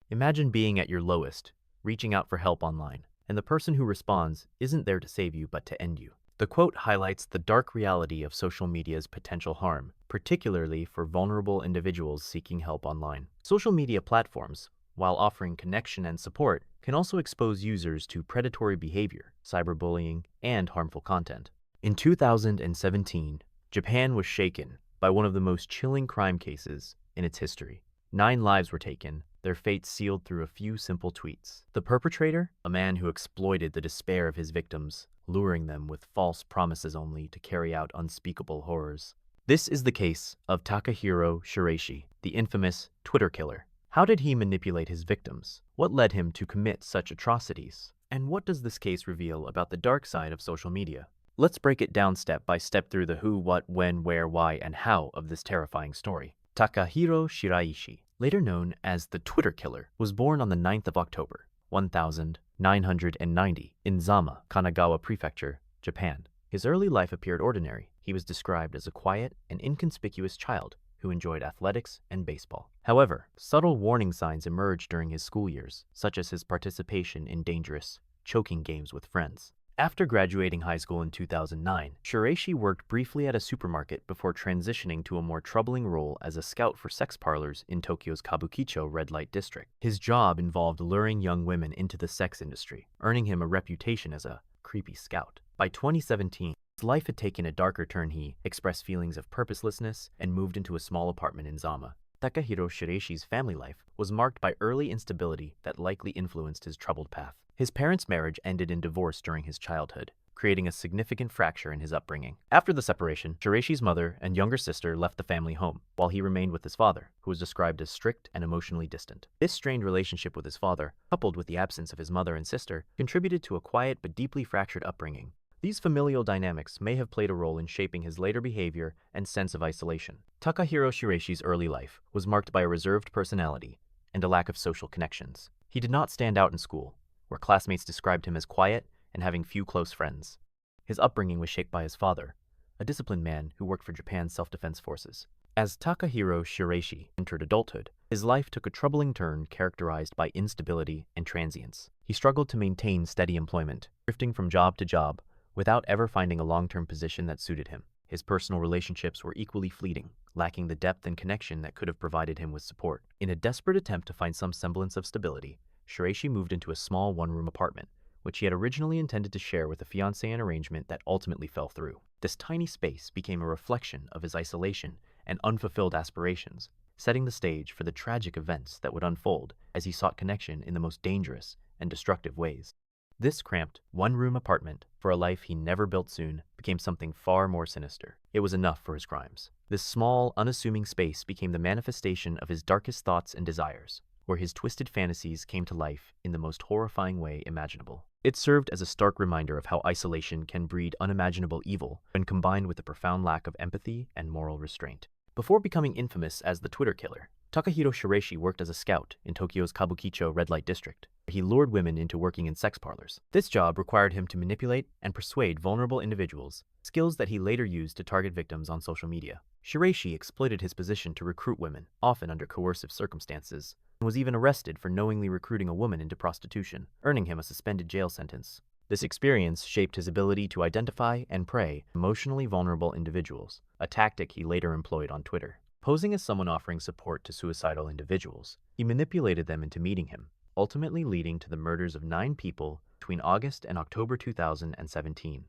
Imagine being at your lowest, reaching out for help online, and the person who responds isn't there to save you but to end you. The quote highlights the dark reality of social media's potential harm, particularly for vulnerable individuals seeking help online. Social media platforms, while offering connection and support, can also expose users to predatory behavior, cyberbullying, and harmful content. In 2017, Japan was shaken by one of the most chilling crime cases in its history. 9 lives were taken, their fates sealed through a few simple tweets. The perpetrator, a man who exploited the despair of his victims, luring them with false promises only to carry out unspeakable horrors. This is the case of Takahiro Shiraishi, the infamous Twitter killer. How did he manipulate his victims? What led him to commit such atrocities? And what does this case reveal about the dark side of social media? Let's break it down step by step through the who, what, when, where, why, and how of this terrifying story. Takahiro Shiraishi, later known as the Twitter killer, was born on the 9th of October, 1990, in Zama, Kanagawa Prefecture, Japan. His early life appeared ordinary. He was described as a quiet and inconspicuous child who enjoyed athletics and baseball. However, subtle warning signs emerged during his school years, such as his participation in dangerous, choking games with friends. After graduating high school in 2009, Shiraishi worked briefly at a supermarket before transitioning to a more troubling role as a scout for sex parlors in Tokyo's Kabukicho red light district. His job involved luring young women into the sex industry, earning him a reputation as a creepy scout. By 2017, his life had taken a darker turn. He expressed feelings of purposelessness and moved into a small apartment in Zama. Takahiro Shiraishi's family life was marked by early instability that likely influenced his troubled path. His parents' marriage ended in divorce during his childhood, creating a significant fracture in his upbringing. After the separation, Shiraishi's mother and younger sister left the family home, while he remained with his father, who was described as strict and emotionally distant. This strained relationship with his father, coupled with the absence of his mother and sister, contributed to a quiet but deeply fractured upbringing. These familial dynamics may have played a role in shaping his later behavior and sense of isolation. Takahiro Shiraishi's early life was marked by a reserved personality and a lack of social connections. He did not stand out in school, where classmates described him as quiet and having few close friends. His upbringing was shaped by his father, a disciplined man who worked for Japan's self-defense forces. As Takahiro Shiraishi entered adulthood, his life took a troubling turn characterized by instability and transience. He struggled to maintain steady employment, drifting from job to job without ever finding a long-term position that suited him. His personal relationships were equally fleeting, lacking the depth and connection that could have provided him with support. In a desperate attempt to find some semblance of stability, Shiraishi moved into a small one-room apartment, which he had originally intended to share with a fiancée, an arrangement that ultimately fell through. This tiny space became a reflection of his isolation and unfulfilled aspirations, setting the stage for the tragic events that would unfold as he sought connection in the most dangerous and destructive ways. This cramped, one-room apartment, for a life he never built soon, became something far more sinister. It was enough for his crimes. This small, unassuming space became the manifestation of his darkest thoughts and desires, where his twisted fantasies came to life in the most horrifying way imaginable. It served as a stark reminder of how isolation can breed unimaginable evil when combined with a profound lack of empathy and moral restraint. Before becoming infamous as the Twitter killer, Takahiro Shiraishi worked as a scout in Tokyo's Kabukicho red light district, where he lured women into working in sex parlors. This job required him to manipulate and persuade vulnerable individuals, skills that he later used to target victims on social media. Shiraishi exploited his position to recruit women, often under coercive circumstances, and was even arrested for knowingly recruiting a woman into prostitution, earning him a suspended jail sentence. This experience shaped his ability to identify and prey on emotionally vulnerable individuals, a tactic he later employed on Twitter. Posing as someone offering support to suicidal individuals, he manipulated them into meeting him, ultimately leading to the murders of 9 people between August and October 2017.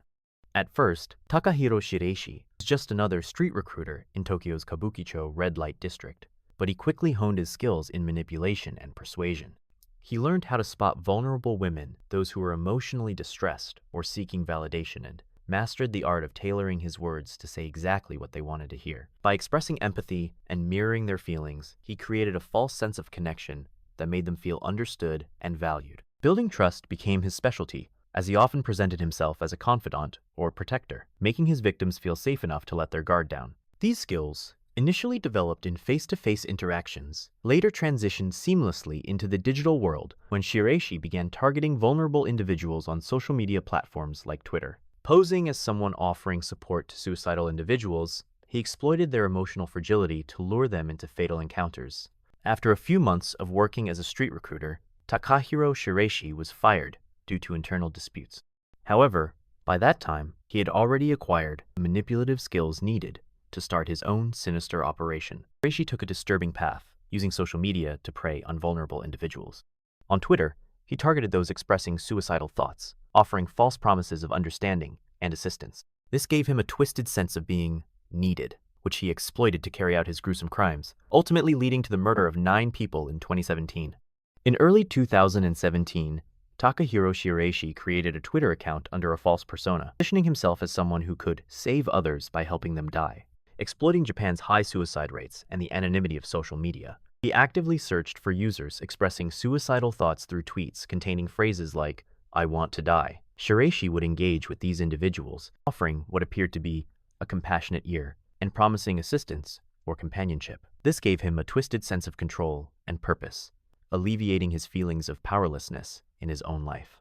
At first, Takahiro Shiraishi was just another street recruiter in Tokyo's Kabukicho red light district, but he quickly honed his skills in manipulation and persuasion. He learned how to spot vulnerable women, those who were emotionally distressed or seeking validation, and mastered the art of tailoring his words to say exactly what they wanted to hear. By expressing empathy and mirroring their feelings, he created a false sense of connection that made them feel understood and valued. Building trust became his specialty, as he often presented himself as a confidant or protector, making his victims feel safe enough to let their guard down. These skills, initially developed in face-to-face interactions, later transitioned seamlessly into the digital world when Shiraishi began targeting vulnerable individuals on social media platforms like Twitter. Posing as someone offering support to suicidal individuals, he exploited their emotional fragility to lure them into fatal encounters. After a few months of working as a street recruiter, Takahiro Shiraishi was fired due to internal disputes. However, by that time, he had already acquired the manipulative skills needed to start his own sinister operation. Shiraishi took a disturbing path, using social media to prey on vulnerable individuals. On Twitter, he targeted those expressing suicidal thoughts, offering false promises of understanding and assistance. This gave him a twisted sense of being needed, which he exploited to carry out his gruesome crimes, ultimately leading to the murder of 9 people in 2017. In early 2017, Takahiro Shiraishi created a Twitter account under a false persona, positioning himself as someone who could save others by helping them die. Exploiting Japan's high suicide rates and the anonymity of social media, he actively searched for users expressing suicidal thoughts through tweets containing phrases like, "I want to die." Shiraishi would engage with these individuals, offering what appeared to be a compassionate ear and promising assistance or companionship. This gave him a twisted sense of control and purpose, alleviating his feelings of powerlessness in his own life.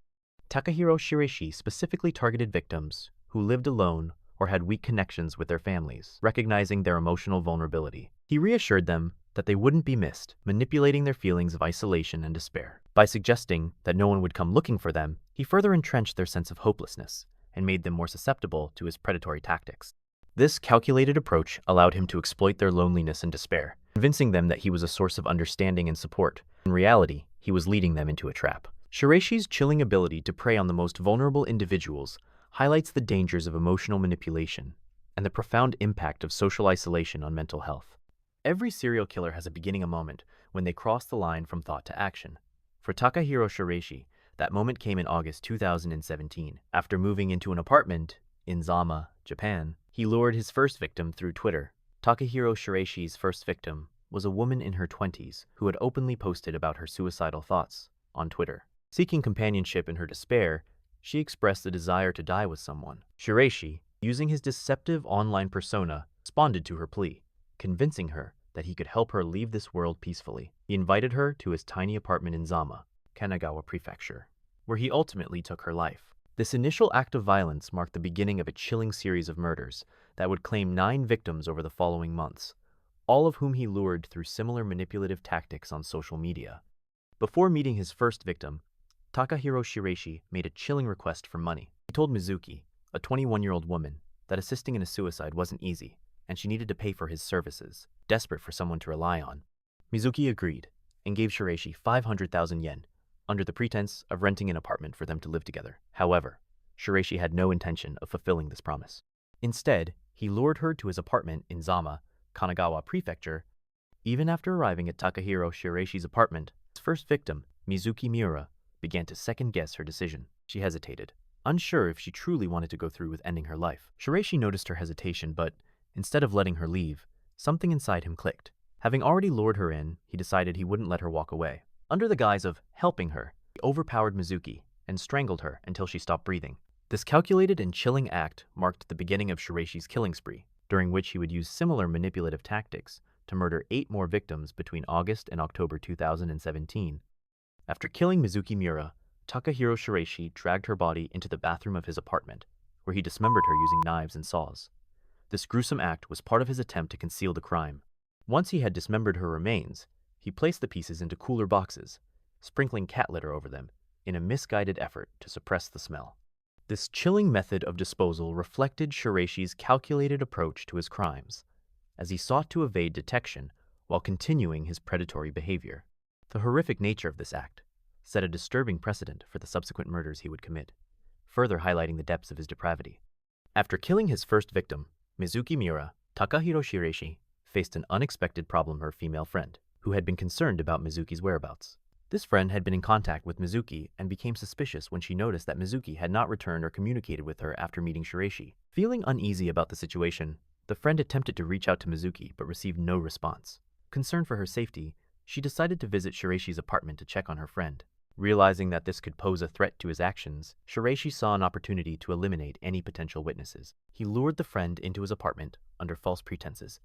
Takahiro Shiraishi specifically targeted victims who lived alone or had weak connections with their families, recognizing their emotional vulnerability. He reassured them that they wouldn't be missed, manipulating their feelings of isolation and despair. By suggesting that no one would come looking for them, he further entrenched their sense of hopelessness and made them more susceptible to his predatory tactics. This calculated approach allowed him to exploit their loneliness and despair, convincing them that he was a source of understanding and support. In reality, he was leading them into a trap. Shiraishi's chilling ability to prey on the most vulnerable individuals highlights the dangers of emotional manipulation and the profound impact of social isolation on mental health. Every serial killer has a beginning, a moment when they cross the line from thought to action. For Takahiro Shiraishi, that moment came in August 2017. After moving into an apartment in Zama, Japan, he lured his first victim through Twitter. Takahiro Shiraishi's first victim was a woman in her 20s who had openly posted about her suicidal thoughts on Twitter. Seeking companionship in her despair, she expressed the desire to die with someone. Shiraishi, using his deceptive online persona, responded to her plea, convincing her that he could help her leave this world peacefully. He invited her to his tiny apartment in Zama, Kanagawa Prefecture, where he ultimately took her life. This initial act of violence marked the beginning of a chilling series of murders that would claim 9 victims over the following months, all of whom he lured through similar manipulative tactics on social media. Before meeting his first victim, Takahiro Shiraishi made a chilling request for money. He told Mizuki, a 21-year-old woman, that assisting in a suicide wasn't easy, and she needed to pay for his services, desperate for someone to rely on. Mizuki agreed, and gave Shiraishi 500,000 yen, under the pretense of renting an apartment for them to live together. However, Shiraishi had no intention of fulfilling this promise. Instead, he lured her to his apartment in Zama, Kanagawa Prefecture. Even after arriving at Takahiro Shiraishi's apartment, his first victim, Mizuki Miura, began to second-guess her decision. She hesitated, unsure if she truly wanted to go through with ending her life. Shiraishi noticed her hesitation, but instead of letting her leave, something inside him clicked. Having already lured her in, he decided he wouldn't let her walk away. Under the guise of helping her, he overpowered Mizuki and strangled her until she stopped breathing. This calculated and chilling act marked the beginning of Shiraishi's killing spree, during which he would use similar manipulative tactics to murder 8 more victims between August and October 2017. After killing Mizuki Miura, Takahiro Shiraishi dragged her body into the bathroom of his apartment, where he dismembered her using knives and saws. This gruesome act was part of his attempt to conceal the crime. Once he had dismembered her remains, he placed the pieces into cooler boxes, sprinkling cat litter over them in a misguided effort to suppress the smell. This chilling method of disposal reflected Shiraishi's calculated approach to his crimes, as he sought to evade detection while continuing his predatory behavior. The horrific nature of this act set a disturbing precedent for the subsequent murders he would commit, further highlighting the depths of his depravity. After killing his first victim, Mizuki Miura, Takahiro Shiraishi faced an unexpected problem: her female friend, who had been concerned about Mizuki's whereabouts. This friend had been in contact with Mizuki and became suspicious when she noticed that Mizuki had not returned or communicated with her after meeting Shiraishi. Feeling uneasy about the situation, the friend attempted to reach out to Mizuki but received no response. Concerned for her safety, she decided to visit Shiraishi's apartment to check on her friend. Realizing that this could pose a threat to his actions, Shiraishi saw an opportunity to eliminate any potential witnesses. He lured the friend into his apartment under false pretenses,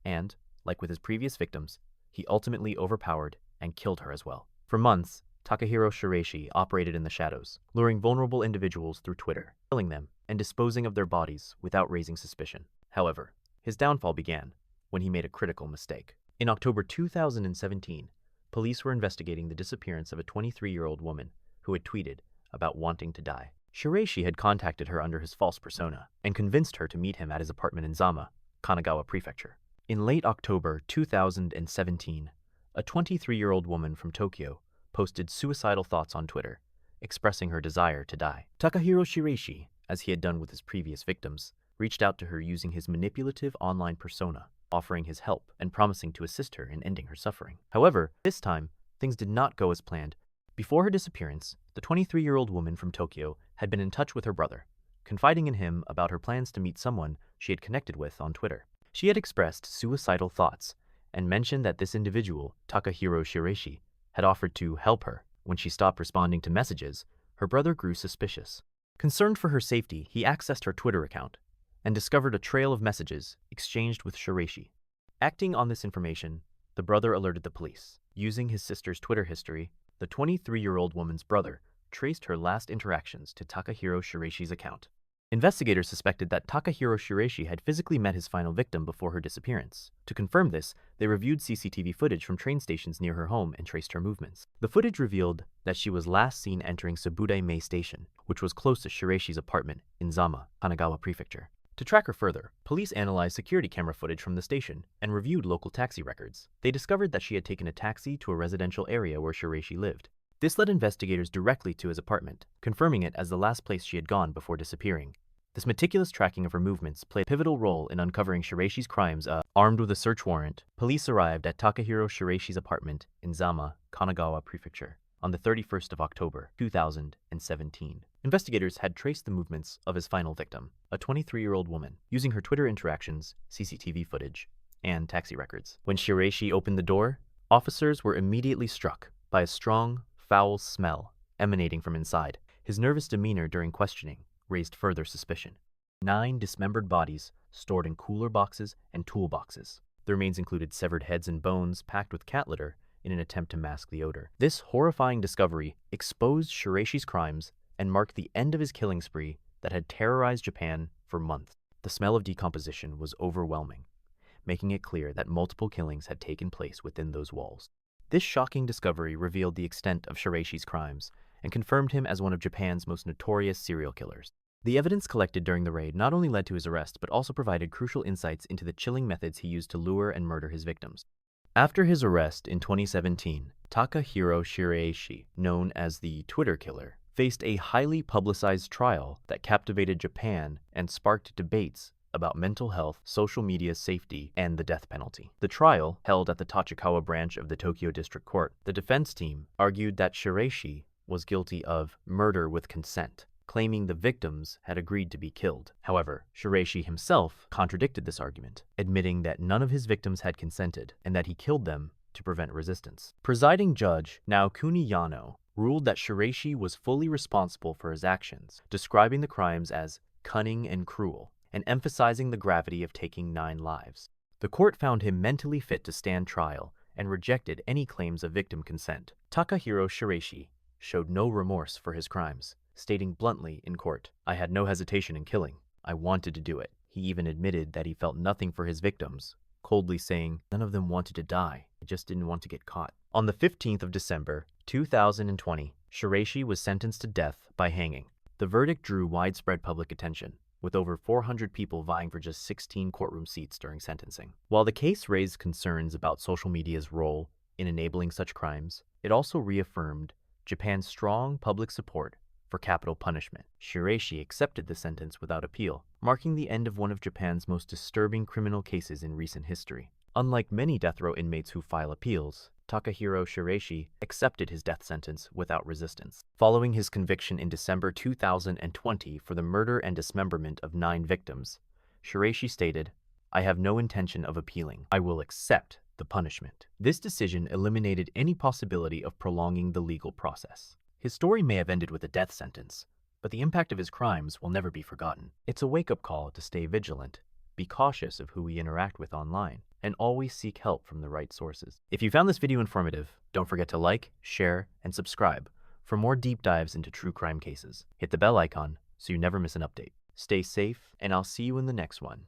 and, like with his previous victims, he ultimately overpowered and killed her as well. For months, Takahiro Shiraishi operated in the shadows, luring vulnerable individuals through Twitter, killing them, and disposing of their bodies without raising suspicion. However, his downfall began when he made a critical mistake. In October 2017, police were investigating the disappearance of a 23-year-old woman who had tweeted about wanting to die. Shiraishi had contacted her under his false persona and convinced her to meet him at his apartment in Zama, Kanagawa Prefecture. In late October 2017, a 23-year-old woman from Tokyo posted suicidal thoughts on Twitter, expressing her desire to die. Takahiro Shiraishi, as he had done with his previous victims, reached out to her using his manipulative online persona, offering his help and promising to assist her in ending her suffering. However, this time, things did not go as planned. Before her disappearance, the 23-year-old woman from Tokyo had been in touch with her brother, confiding in him about her plans to meet someone she had connected with on Twitter. She had expressed suicidal thoughts and mentioned that this individual, Takahiro Shiraishi, had offered to help her. When she stopped responding to messages, her brother grew suspicious. Concerned for her safety, he accessed her Twitter account and discovered a trail of messages exchanged with Shiraishi. Acting on this information, the brother alerted the police. Using his sister's Twitter history, the 23-year-old woman's brother traced her last interactions to Takahiro Shiraishi's account. Investigators suspected that Takahiro Shiraishi had physically met his final victim before her disappearance. To confirm this, they reviewed CCTV footage from train stations near her home and traced her movements. The footage revealed that she was last seen entering Sabudai-mei Station, which was close to Shiraishi's apartment in Zama, Kanagawa Prefecture. To track her further, police analyzed security camera footage from the station and reviewed local taxi records. They discovered that she had taken a taxi to a residential area where Shiraishi lived. This led investigators directly to his apartment, confirming it as the last place she had gone before disappearing. This meticulous tracking of her movements played a pivotal role in uncovering Shiraishi's crimes. Armed with a search warrant, police arrived at Takahiro Shiraishi's apartment in Zama, Kanagawa Prefecture, on the 31st of October, 2017. Investigators had traced the movements of his final victim, a 23-year-old woman, using her Twitter interactions, CCTV footage, and taxi records. When Shiraishi opened the door, officers were immediately struck by a strong, foul smell emanating from inside. His nervous demeanor during questioning raised further suspicion. 9 dismembered bodies stored in cooler boxes and toolboxes. The remains included severed heads and bones packed with cat litter in an attempt to mask the odor. This horrifying discovery exposed Shiraishi's crimes and marked the end of his killing spree that had terrorized Japan for months. The smell of decomposition was overwhelming, making it clear that multiple killings had taken place within those walls. This shocking discovery revealed the extent of Shiraishi's crimes and confirmed him as one of Japan's most notorious serial killers. The evidence collected during the raid not only led to his arrest but also provided crucial insights into the chilling methods he used to lure and murder his victims. After his arrest in 2017, Takahiro Shiraishi, known as the Twitter Killer, faced a highly publicized trial that captivated Japan and sparked debates about mental health, social media safety, and the death penalty. The trial, held at the Tachikawa branch of the Tokyo District Court, the defense team argued that Shiraishi was guilty of murder with consent, claiming the victims had agreed to be killed. However, Shiraishi himself contradicted this argument, admitting that none of his victims had consented and that he killed them to prevent resistance. Presiding Judge Naokuni Yano ruled that Shiraishi was fully responsible for his actions, describing the crimes as cunning and cruel, and emphasizing the gravity of taking 9 lives. The court found him mentally fit to stand trial and rejected any claims of victim consent. Takahiro Shiraishi showed no remorse for his crimes, stating bluntly in court, "I had no hesitation in killing. I wanted to do it." He even admitted that he felt nothing for his victims, coldly saying, "None of them wanted to die. I just didn't want to get caught." On the 15th of December, 2020, Shiraishi was sentenced to death by hanging. The verdict drew widespread public attention, with over 400 people vying for just 16 courtroom seats during sentencing. While the case raised concerns about social media's role in enabling such crimes, it also reaffirmed Japan's strong public support for capital punishment. Shiraishi accepted the sentence without appeal, marking the end of one of Japan's most disturbing criminal cases in recent history. Unlike many death row inmates who file appeals, Takahiro Shiraishi accepted his death sentence without resistance. Following his conviction in December 2020 for the murder and dismemberment of 9 victims, Shiraishi stated, "I have no intention of appealing. I will accept the punishment." This decision eliminated any possibility of prolonging the legal process. His story may have ended with a death sentence, but the impact of his crimes will never be forgotten. It's a wake-up call to stay vigilant, be cautious of who we interact with online, and always seek help from the right sources. If you found this video informative, don't forget to like, share, and subscribe for more deep dives into true crime cases. Hit the bell icon so you never miss an update. Stay safe, and I'll see you in the next one.